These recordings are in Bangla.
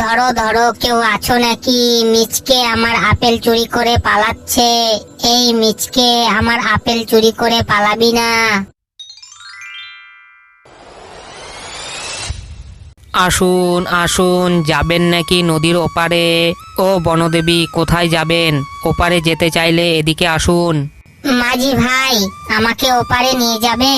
ধরো ধরো, কেউ আছো নাকি? মিচকে আমার আপেল চুরি করে পালাচ্ছে। এই মিচকে, আমার আপেল চুরি করে পালাবি না। আসুন আসুন, যাবেন নাকি নদীর ওপারে? ও বনদেবী, কোথায় যাবেন? ওপারে যেতে চাইলে এদিকে আসুন। মাঝি ভাই, আমাকে ওপারে নিয়ে যাবে?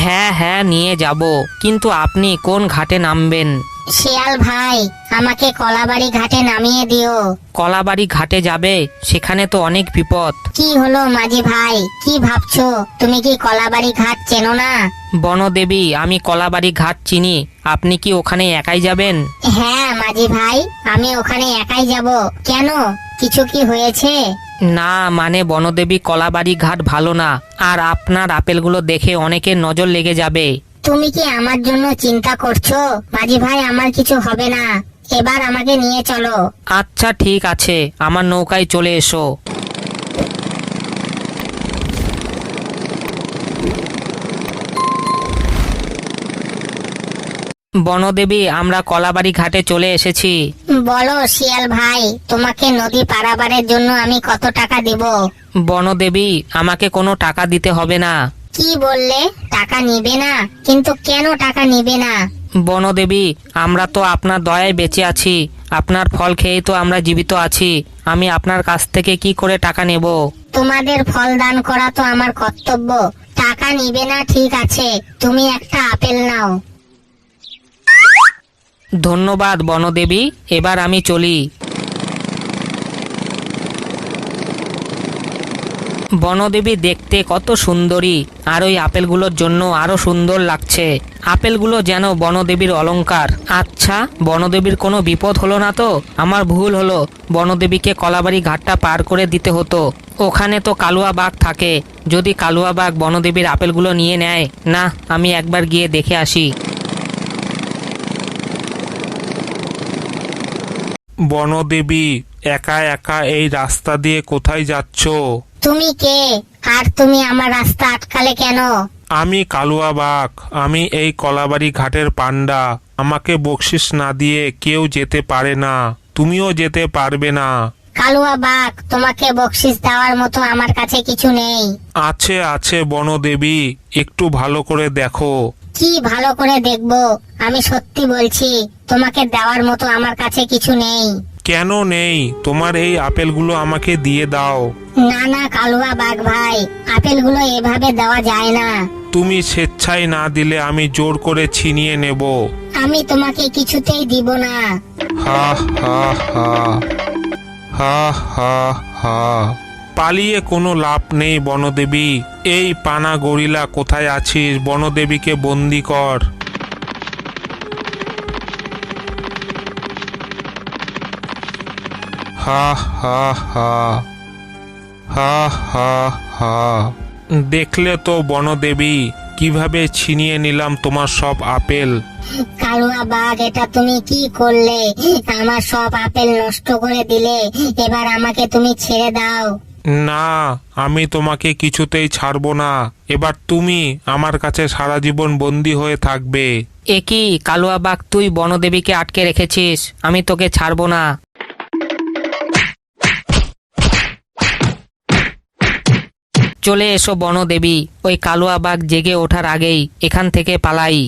হ্যাঁ হ্যাঁ, নিয়ে যাব, কিন্তু আপনি কোন ঘাটে নামবেন? শিয়াল ভাই, আমাকে কলাবাড়ি ঘাটে নামিয়ে দিও। কলাবাড়ি ঘাটে যাবে? সেখানে তো অনেক বিপদ। কি হলো মাঝি ভাই, কি ভাবছো? তুমি কি কলাবাড়ি ঘাট চেনো না? বনদেবী, আমি কলাবাড়ি ঘাট চিনি। আপনি কি ওখানে একাই যাবেন? হ্যাঁ মাঝি ভাই, আমি ওখানে একাই যাব। কেন, কিছু কি হয়েছে? না মানে বনদেবী, কলাবাড়ি ঘাট ভালো না, আর আপনার আপেলগুলো দেখে অনেকের নজর লেগে যাবে। তুমি কি আমার জন্য চিন্তা করছো? মাঝি ভাই, আমার কিছু হবে না, এবার আমাকে নিয়ে চলো। আচ্ছা ঠিক আছে, আমার নৌকায় চলে এসো। বনদেবী, আমরা কলাবাড়ি ঘাটে চলে এসেছি। বলো শিয়াল ভাই, তোমাকে নদী পারাবারের জন্য আমি কত টাকা দিব? বনদেবী, আমাকে কোনো টাকা দিতে হবে না। কি বললে? টাকা নিবে না? কিন্তু কেন টাকা নিবে না? বনদেবী, আমরা তো আপনার দয়ায় বেঁচে আছি, আপনার ফল খেয়েই তো আমরা জীবিত আছি। আমি আপনার কাছ থেকে কি করে টাকা নেব? তোমাদের ফল দান করা তো আমার কর্তব্য। টাকা নিবে না ঠিক আছে, তুমি একটা আপেল নাও। ধন্যবাদ বনদেবী, এবার আমি চলি। বনদেবী দেখতে কত সুন্দরী, আর ওই আপেলগুলোর জন্য আরো সুন্দর লাগছে। আপেলগুলো যেন বনদেবীর অলংকার। আচ্ছা, বনদেবীর কোনো বিপদ হলো না তো? আমার ভুল হলো, বনদেবীকে কলাবাড়ি ঘাটটা পার করে দিতে হতো। ওখানে তো কালুয়া বাঘ থাকে, যদি কালুয়া বাঘ বনদেবীর আপেলগুলো নিয়ে নেয়। না, আমি একবার গিয়ে দেখে আসি। বনদেবী, একা একা এই রাস্তা দিয়ে কোথায় যাচ্ছ? তুমি কে, আর তুমি আমার রাস্তা আটকালে কেন? আমি কালুয়া বাঘ, আমি এই কলাবাড়ি ঘাটের পান্ডা। আমাকে বকশিস না দিয়ে কেউ যেতে পারে না, তুমিও যেতে পারবে না। কালুয়া বাঘ, তোমাকে বকশিস দেওয়ার মতো আমার কাছে কিছু নেই। আছে আছে বনদেবী, একটু ভালো করে দেখো। কি ভালো করে দেখবো? আমি সত্যি বলছি, তোমাকে দেওয়ার মতো আমার কাছে কিছু নেই। কেন নেই? তোমার এই আপেলগুলো আমাকে দিয়ে দাও। না না কালুয়া বাঘ ভাই, আপেলগুলো এভাবে দেওয়া যায় না। তুমি স্বেচ্ছায় না দিলে আমি জোর করে ছিনিয়ে নেব। আমি তোমাকে কিছুতেই দিব না। হা হা হা, হা হা হা। পালিয়ে কোনো লাভ নেই বনদেবী। এই পানা গরিলা, কোথায় আছিস? বনদেবীকে বন্দি কর। হা হা হা, হা হা হা। দেখলে তো বনদেবী, কিভাবে ছিনিয়ে নিলাম তোমার সব আপেল। কালুয়া বাঘ, এটা তুমি কি করলে? আমার সব আপেল নষ্ট করে দিলে। এবার আমাকে তুমি ছেড়ে দাও। না, আমি তোমাকে কিছুতেই ছাড়বো না। এবার তুমি আমার কাছে সারা জীবন বন্দী হয়ে থাকবে। এ কি কালুয়া বাঘ, তুই বনদেবীকে আটকে রেখেছিস? আমি তোকে ছাড়বো না। চলে এসো বনদেবী, ওই কালুয়া বাঘ জেগে ওঠার আগেই এখান থেকে পালাই।